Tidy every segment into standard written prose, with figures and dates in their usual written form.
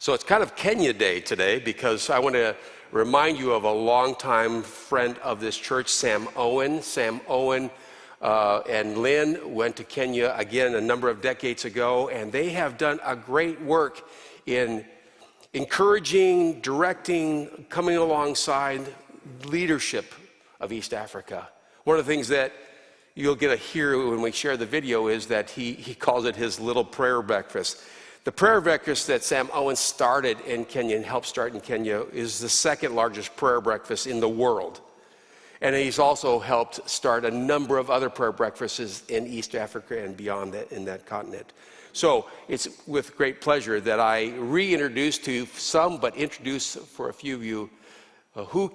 So it's kind of Kenya Day today because I want to remind you of a longtime friend of this church, Sam Owen. Sam Owen and Lynn went to Kenya again a number of decades ago, and they have done a great work in encouraging, directing, coming alongside leadership of East Africa. One of the things that you'll get to hear when we share the video is that he calls it his little prayer breakfast. The prayer breakfast that Sam Owen started in Kenya and helped start in Kenya is the second largest prayer breakfast in the world. And he's also helped start a number of other prayer breakfasts in East Africa and beyond that in that continent. So it's with great pleasure that I reintroduce to some, but introduce for a few of you who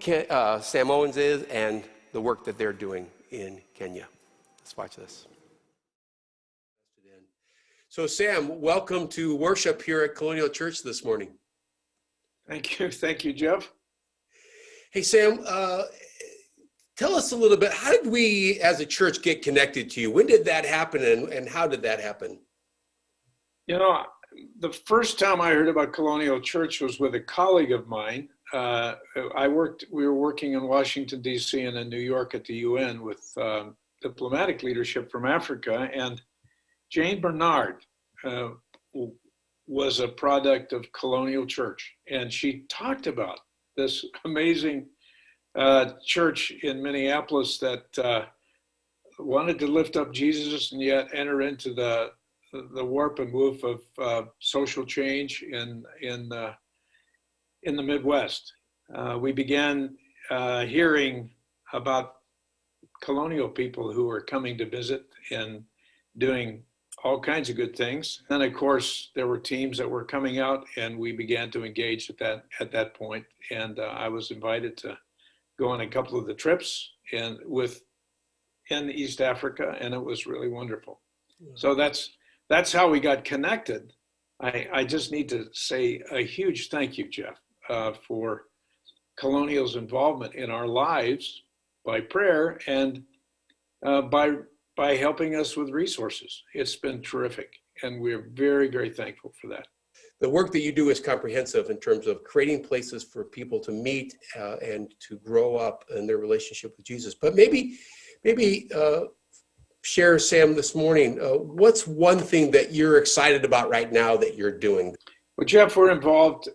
Sam Owens is and the work that they're doing in Kenya. Let's watch this. So Sam, welcome to worship here at Colonial Church this morning. Thank you, Jeff. Hey Sam, tell us a little bit, how did we as a church get connected to you? When did that happen and how did that happen? You know, the first time I heard about Colonial Church was with a colleague of mine. We were working in Washington, D.C. and in New York at the UN with diplomatic leadership from Africa, and Jane Bernard was a product of Colonial Church, and she talked about this amazing church in Minneapolis that wanted to lift up Jesus and yet enter into the warp and woof of social change in the Midwest. We began hearing about colonial people who were coming to visit and doing all kinds of good things. Then, of course, there were teams that were coming out, and we began to engage at that point. And I was invited to go on a couple of the trips in East Africa, and it was really wonderful. Yeah. So that's how we got connected. I just need to say a huge thank you, Jeff, for Colonial's involvement in our lives by prayer and by helping us with resources. It's been terrific, and we're very, very thankful for that. The work that you do is comprehensive in terms of creating places for people to meet and to grow up in their relationship with Jesus. But maybe share, Sam, this morning, what's one thing that you're excited about right now that you're doing? Well, Jeff, we're involved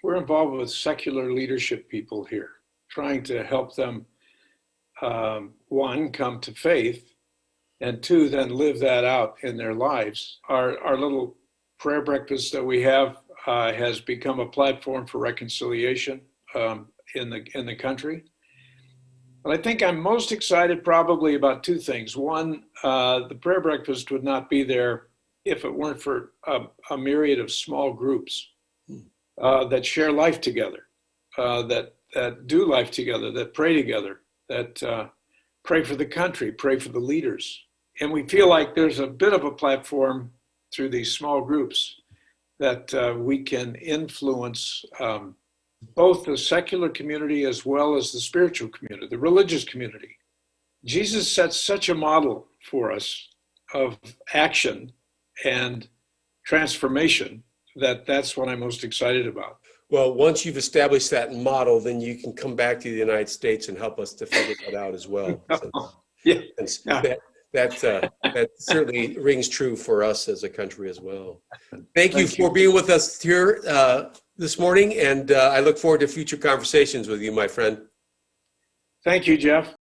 with secular leadership people here, trying to help them, one, come to faith, and two, then live that out in their lives. Our little prayer breakfast that we have has become a platform for reconciliation in the country. But I think I'm most excited probably about two things. One, the prayer breakfast would not be there if it weren't for a myriad of small groups that share life together, that do life together, that pray together, that pray for the country, pray for the leaders. And we feel like there's a bit of a platform through these small groups that we can influence both the secular community as well as the spiritual community, the religious community. Jesus sets such a model for us of action and transformation that's what I'm most excited about. Well, once you've established that model, then you can come back to the United States and help us to figure that out as well. Yeah. That certainly rings true for us as a country as well. Thank you for being with us here this morning, and I look forward to future conversations with you, my friend. Thank you, Jeff.